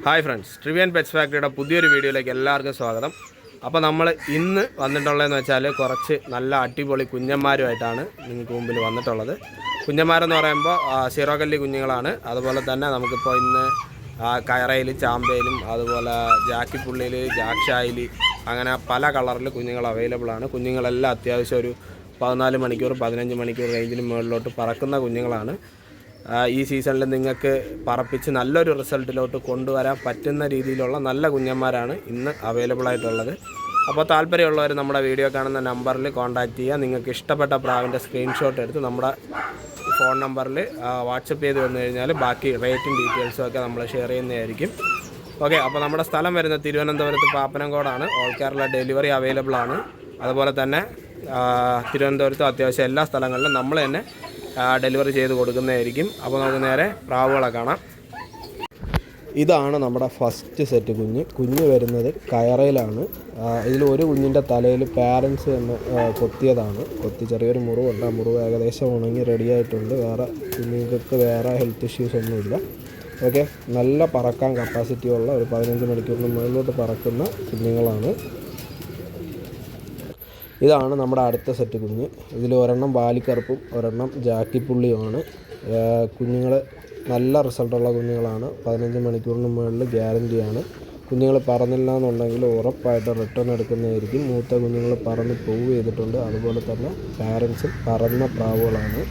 Hi friends, ട്രിവിയൻ pets ഫാക്ടറിയുടെ പുതിയൊരു വീഡിയോയിലേക്ക് എല്ലാവർക്കും സ്വാഗതം. അപ്പോൾ നമ്മൾ ഇന്ന് വന്നിട്ടുള്ളതെന്ന് വെച്ചാൽ കുറച്ച് നല്ല അടിപൊളി കുഞ്ഞന്മാരുമായിട്ടാണ് നിങ്ങൾക്ക് മുമ്പിൽ വന്നിട്ടുള്ളത്. കുഞ്ഞന്മാരെന്ന് പറയുമ്പോൾ സീറോകല്ലി കുഞ്ഞുങ്ങളാണ്. അതുപോലെ തന്നെ നമുക്കിപ്പോൾ ഇന്ന് കയറയിൽ, ചാമ്പയിലും, അതുപോലെ ജാക്കിപ്പുള്ളിയിൽ, ജാക്ഷായിൽ, അങ്ങനെ പല കളറിൽ കുഞ്ഞുങ്ങൾ അവൈലബിൾ ആണ്. കുഞ്ഞുങ്ങളെല്ലാം അത്യാവശ്യം ഒരു 14 മണിക്കൂർ 15 മണിക്കൂർ റേഞ്ചിന് മുകളിലോട്ട് പറക്കുന്ന കുഞ്ഞുങ്ങളാണ്. ഈ സീസണിൽ നിങ്ങൾക്ക് പറപ്പിച്ച് നല്ലൊരു റിസൾട്ടിലോട്ട് കൊണ്ടുവരാൻ പറ്റുന്ന രീതിയിലുള്ള നല്ല കുഞ്ഞന്മാരാണ് ഇന്ന് അവൈലബിൾ ആയിട്ടുള്ളത്. അപ്പോൾ താല്പര്യമുള്ളവർ നമ്മുടെ വീഡിയോ കാണുന്ന നമ്പറിൽ കോൺടാക്റ്റ് ചെയ്യുക. നിങ്ങൾക്ക് ഇഷ്ടപ്പെട്ട പ്രാവിൻ്റെ സ്ക്രീൻഷോട്ട് എടുത്ത് നമ്മുടെ ഫോൺ നമ്പറിൽ വാട്സപ്പ് ചെയ്ത് വന്നു കഴിഞ്ഞാൽ ബാക്കി റേറ്റും ഡീറ്റെയിൽസും ഒക്കെ നമ്മൾ ഷെയർ ചെയ്യുന്നതായിരിക്കും. ഓക്കെ, അപ്പോൾ നമ്മുടെ സ്ഥലം വരുന്നത് തിരുവനന്തപുരത്ത് പാപ്പനംകോടാണ്. ഓൾ കേരള ഡെലിവറി അവൈലബിൾ ആണ്. അതുപോലെ തന്നെ തിരുവനന്തപുരത്ത് അത്യാവശ്യം എല്ലാ സ്ഥലങ്ങളിലും നമ്മൾ തന്നെ ഡെലിവറി ചെയ്ത് കൊടുക്കുന്നതായിരിക്കും. അപ്പോൾ നമുക്ക് നേരെ പ്രാവുകളെ കാണാം. ഇതാണ് നമ്മുടെ ഫസ്റ്റ് സെറ്റ് കുഞ്ഞ് വരുന്നത് കയറയിലാണ്. ഇതിൽ ഒരു കുഞ്ഞിൻ്റെ തലയിൽ പാരൻസ് എന്ന് കൊത്തിയതാണ്. ചെറിയൊരു മുറിവുണ്ട്. ആ മുറിവ് ഏകദേശം ഉണങ്ങി റെഡിയായിട്ടുണ്ട്. വേറെ കുഞ്ഞുങ്ങൾക്ക് വേറെ ഹെൽത്ത് ഇഷ്യൂസ് ഒന്നുമില്ല. ഓക്കെ, നല്ല പറക്കാൻ കപ്പാസിറ്റിയുള്ള ഒരു 15 മണിക്കൂറിന് മുകളിലോട്ട് പറക്കുന്ന കുഞ്ഞുങ്ങളാണ്. ഇതാണ് നമ്മുടെ അടുത്ത സെറ്റ് കുഞ്ഞ്. ഇതിൽ ഒരെണ്ണം ബാലിക്കറുപ്പും ഒരെണ്ണം ജാക്കിപ്പുള്ളിയുമാണ്. കുഞ്ഞുങ്ങൾ നല്ല റിസൾട്ടുള്ള കുഞ്ഞുങ്ങളാണ്. 15 മണിക്കൂറിന് മുകളിൽ ഗ്യാരൻറ്റിയാണ്. കുഞ്ഞുങ്ങൾ പറന്നില്ല എന്നുണ്ടെങ്കിൽ ഉറപ്പായിട്ട് റിട്ടേൺ എടുക്കുന്നതായിരിക്കും. മൂത്ത കുഞ്ഞുങ്ങൾ പറന്ന് പ്രൂവ് ചെയ്തിട്ടുണ്ട്. അതുപോലെ തന്നെ പാരൻസ് പറന്ന പ്രാവുകളാണ്.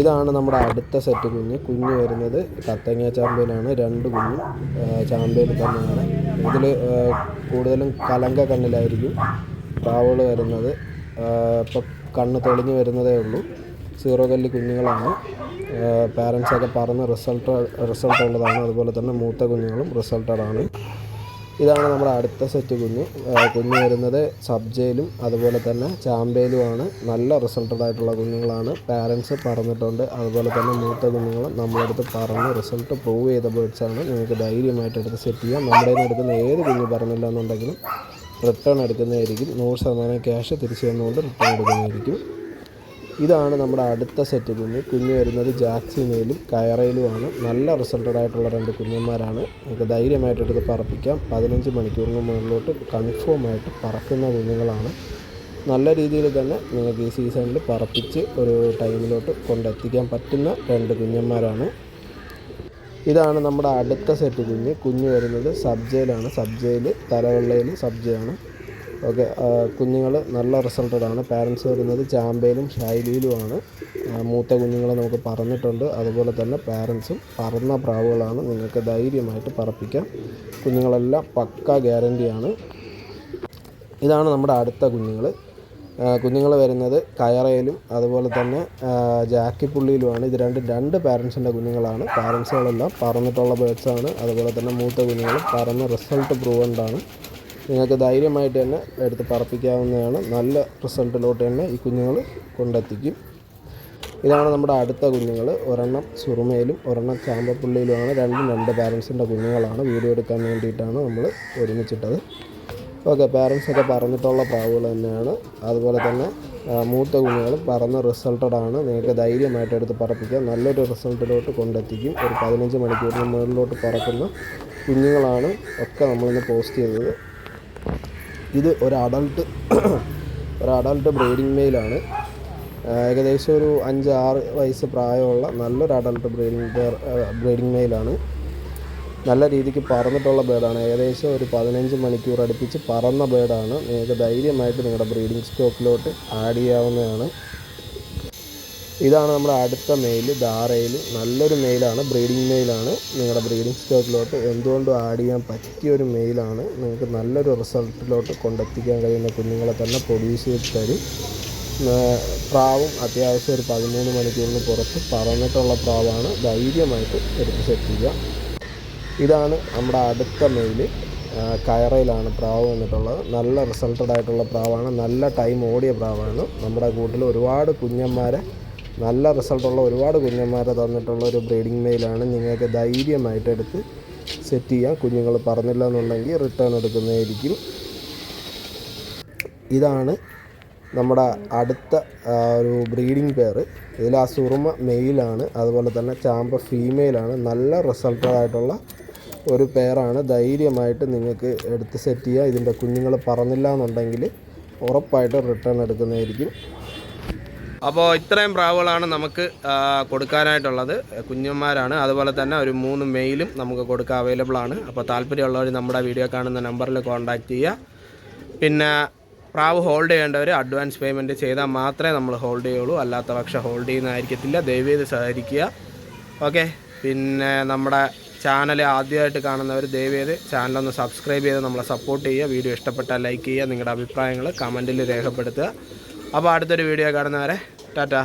ഇതാണ് നമ്മുടെ അടുത്ത സെറ്റ് കുഞ്ഞ് വരുന്നത് കത്തങ്ങ ചാമ്പയിലാണ്. 2 കുഞ്ഞും ചാമ്പയിൽ തന്നെയാണ്. ഇതിൽ കൂടുതലും കലങ്ക കണ്ണിലായിരിക്കും പ്രാവുകൾ വരുന്നത്. ഇപ്പോൾ കണ്ണ് തെളിഞ്ഞ് വരുന്നതേ ഉള്ളൂ. സീറോകല്ലി കുഞ്ഞുങ്ങളാണ്. പാരൻസൊക്കെ പറന്ന് റിസൾട്ട് ഉള്ളതാണ്. അതുപോലെ തന്നെ മൂത്ത കുഞ്ഞുങ്ങളും റിസൾട്ടഡാണ്. ഇതാണ് നമ്മുടെ അടുത്ത സെറ്റ് കുഞ്ഞ് വരുന്നത് സബ്ജയിലും അതുപോലെ തന്നെ ചാമ്പയിലുമാണ്. നല്ല റിസൾട്ടഡ് ആയിട്ടുള്ള കുഞ്ഞുങ്ങളാണ്. പാരൻസ് പറന്നിട്ടുണ്ട്. അതുപോലെ തന്നെ മൂത്ത കുഞ്ഞുങ്ങൾ നമ്മളെടുത്ത് പറന്ന് റിസൾട്ട് പ്രൂവ് ചെയ്ത ബേഡ്സാണ്. നിങ്ങൾക്ക് ധൈര്യമായിട്ട് എടുത്ത് സെറ്റ് ചെയ്യാം. നമ്മുടെ നിന്ന് എടുക്കുന്ന ഏത് കുഞ്ഞ് പറഞ്ഞില്ല എന്നുണ്ടെങ്കിലും റിട്ടേൺ എടുക്കുന്നതായിരിക്കും. 100% ക്യാഷ് തിരിച്ചു വന്നുകൊണ്ട് റിട്ടേൺ എടുക്കുന്നതായിരിക്കും. ഇതാണ് നമ്മുടെ അടുത്ത സെറ്റ് കുഞ്ഞ് വരുന്നത് ജാക്സിമയിലും കയറയിലുമാണ്. നല്ല റിസൾട്ടഡ് ആയിട്ടുള്ള 2 കുഞ്ഞന്മാരാണ്. നമുക്ക് ധൈര്യമായിട്ട് എടുത്ത് പറപ്പിക്കാം. 15 മണിക്കൂറിന് മുകളിലോട്ട് കൺഫേം ആയിട്ട് പറക്കുന്ന കുഞ്ഞുങ്ങളാണ്. നല്ല രീതിയിൽ തന്നെ നിങ്ങൾക്ക് ഈ സീസണിൽ പറപ്പിച്ച് ഒരു ടൈമിലോട്ട് കൊണ്ടെത്തിക്കാൻ പറ്റുന്ന 2 കുഞ്ഞന്മാരാണ്. ഇതാണ് നമ്മുടെ അടുത്ത സെറ്റ് കുഞ്ഞ് വരുന്നത് സബ്ജയിലാണ്. സബ്ജയിൽ തലവെള്ളയിൽ സബ്ജയാണ്. ഓക്കെ, കുഞ്ഞുങ്ങൾ നല്ല റിസൾട്ടഡാണ്. പാരൻസ് വരുന്നത് ചാമ്പയിലും ഷൈലിയിലുമാണ്. മൂത്ത കുഞ്ഞുങ്ങൾ നമുക്ക് പറന്നിട്ടുണ്ട്. അതുപോലെ തന്നെ പാരൻസും പറന്ന പ്രാവുകളാണ്. നിങ്ങൾക്ക് ധൈര്യമായിട്ട് പറപ്പിക്കാം. കുഞ്ഞുങ്ങളെല്ലാം പക്ക ഗ്യാരൻറ്റിയാണ്. ഇതാണ് നമ്മുടെ അടുത്ത കുഞ്ഞുങ്ങൾ വരുന്നത് കയറയിലും അതുപോലെ തന്നെ ജാക്കിപ്പുള്ളിയിലുമാണ്. ഇത് രണ്ട് പാരൻസിൻ്റെ കുഞ്ഞുങ്ങളാണ്. പാരൻസുകളെല്ലാം പറന്നിട്ടുള്ള ബേഡ്സാണ്. അതുപോലെ തന്നെ മൂത്ത കുഞ്ഞുങ്ങൾ പറന്ന റിസൾട്ട് പ്രൂവൻഡാണ്. നിങ്ങൾക്ക് ധൈര്യമായിട്ട് തന്നെ എടുത്ത് പറപ്പിക്കാവുന്നതാണ്. നല്ല റിസൾട്ടിലോട്ട് തന്നെ ഈ കുഞ്ഞുങ്ങൾ കൊണ്ടെത്തിക്കും. ഇതാണ് നമ്മുടെ അടുത്ത കുഞ്ഞുങ്ങൾ. ഒരെണ്ണം സുറുമയിലും ഒരെണ്ണം ചാമ്പപ്പുള്ളിയിലുമാണ്. 2 പാരൻസിൻ്റെ കുഞ്ഞുങ്ങളാണ്. വീഡിയോ എടുക്കാൻ വേണ്ടിയിട്ടാണ് നമ്മൾ ഒരുമിച്ചിട്ടത്. ഓക്കെ, പാരൻസൊക്കെ പറന്നിട്ടുള്ള പ്രാവുകൾ തന്നെയാണ്. അതുപോലെ തന്നെ മൂത്ത കുഞ്ഞുങ്ങൾ പറന്ന് റിസൾട്ടഡാണ്. നിങ്ങൾക്ക് ധൈര്യമായിട്ട് എടുത്ത് പറപ്പിക്കാം. നല്ലൊരു റിസൾട്ടിലോട്ട് കൊണ്ടെത്തിക്കും. ഒരു 15 മണിക്കൂറിന് മുകളിലോട്ട് പറക്കുന്ന കുഞ്ഞുങ്ങളാണ് ഒക്കെ നമ്മളിന്ന് പോസ്റ്റ് ചെയ്തത്. ഇത് ഒരു അഡൾട്ട് ബ്രീഡിംഗ് മെയിലാണ്. ഏകദേശം ഒരു 5-6 വയസ്സ് പ്രായമുള്ള നല്ലൊരു അഡൾട്ട് ബ്രീഡിംഗ് മെയിലാണ്. നല്ല രീതിക്ക് പറന്നിട്ടുള്ള ബേഡാണ്. ഏകദേശം ഒരു 15 മണിക്കൂർ അടുപ്പിച്ച് പറന്ന ബേഡാണ്. നിങ്ങൾക്ക് ധൈര്യമായിട്ട് നിങ്ങളുടെ ബ്രീഡിംഗ് സ്റ്റോക്കിലോട്ട് ആഡ് ചെയ്യാവുന്നതാണ്. ഇതാണ് നമ്മുടെ അടുത്ത മെയിൽ ധാരയിൽ. നല്ലൊരു മെയിലാണ്, ബ്രീഡിംഗ് മെയിലാണ്. നിങ്ങളുടെ ബ്രീഡിംഗ് സ്റ്റോക്കിലോട്ട് എന്തുകൊണ്ടും ആഡ് ചെയ്യാൻ പറ്റിയൊരു മെയിലാണ്. നിങ്ങൾക്ക് നല്ലൊരു റിസൾട്ടിലോട്ട് കൊണ്ടെത്തിക്കാൻ കഴിയുന്ന കുഞ്ഞുങ്ങളെ തന്നെ പ്രൊഡ്യൂസ് ചെയ്ത് തരും. പ്രാവും അത്യാവശ്യം ഒരു 13 മണിക്കൂറിന് പുറത്ത് പറന്നിട്ടുള്ള പ്രാവാണ്. ധൈര്യമായിട്ട് എടുത്ത് സെറ്റ് ചെയ്യുക. ഇതാണ് നമ്മുടെ അടുത്ത മെയിൽ. കയറയിലാണ് പ്രാവ് വന്നിട്ടുള്ളത്. നല്ല റിസൾട്ടഡ് ആയിട്ടുള്ള പ്രാവാണ്. നല്ല ടൈം ഓടിയ പ്രാവാണ്. നമ്മുടെ കൂട്ടിൽ ഒരുപാട് കുഞ്ഞന്മാരെ നല്ല റിസൾട്ടുള്ള ഒരുപാട് കുഞ്ഞന്മാരെ തന്നിട്ടുള്ള ഒരു ബ്രീഡിംഗ് മെയിലാണ്. നിങ്ങൾക്ക് ധൈര്യമായിട്ട് എടുത്ത് സെറ്റ് ചെയ്യാം. കുഞ്ഞുങ്ങൾ പറന്നില്ല എന്നുണ്ടെങ്കിൽ റിട്ടേൺ എടുക്കുന്നതായിരിക്കും. ഇതാണ് നമ്മുടെ അടുത്ത ഒരു ബ്രീഡിംഗ് പെയർ. ഇതിൽ ആ സുറുമ മെയിലാണ്, അതുപോലെ തന്നെ ചാമ്പ ഫീമെയിലാണ്. നല്ല റിസൾട്ടഡായിട്ടുള്ള ഒരു പെയറാണ്. ധൈര്യമായിട്ട് നിങ്ങൾക്ക് എടുത്ത് സെറ്റ് ചെയ്യുക. ഇതിൻ്റെ കുഞ്ഞുങ്ങൾ പറന്നില്ല എന്നുണ്ടെങ്കിൽ ഉറപ്പായിട്ട് റിട്ടേൺ എടുക്കുന്നതായിരിക്കും. അപ്പോൾ ഇത്രയും പ്രാവുകളാണ് നമുക്ക് കൊടുക്കാനായിട്ടുള്ളത്. കുഞ്ഞന്മാരാണ്. അതുപോലെ തന്നെ ഒരു 3 മെയിലും നമുക്ക് കൊടുക്കാൻ അവൈലബിൾ ആണ്. അപ്പോൾ താല്പര്യമുള്ളവർ നമ്മുടെ വീഡിയോ കാണുന്ന നമ്പറിൽ കോൺടാക്റ്റ് ചെയ്യുക. പിന്നെ പ്രാവ് ഹോൾഡ് ചെയ്യേണ്ടവർ അഡ്വാൻസ് പേയ്മെൻറ്റ് ചെയ്താൽ മാത്രമേ നമ്മൾ ഹോൾഡ് ചെയ്യുള്ളൂ, അല്ലാത്ത പക്ഷം ഹോൾഡ് ചെയ്യുന്നതായിരിക്കത്തില്ല. ദയവേത് സഹകരിക്കുക. ഓക്കെ. പിന്നെ നമ്മുടെ ചാനൽ ആദ്യമായിട്ട് കാണുന്നവർ ദയവേത് ചാനലൊന്ന് സബ്സ്ക്രൈബ് ചെയ്ത് നമ്മളെ സപ്പോർട്ട് ചെയ്യുക. വീഡിയോ ഇഷ്ടപ്പെട്ടാൽ ലൈക്ക് ചെയ്യുക. നിങ്ങളുടെ അഭിപ്രായങ്ങൾ കമൻറ്റിൽ രേഖപ്പെടുത്തുക. അപ്പോൾ അടുത്തൊരു വീഡിയോ കാണുന്നവരെ ടാറ്റ.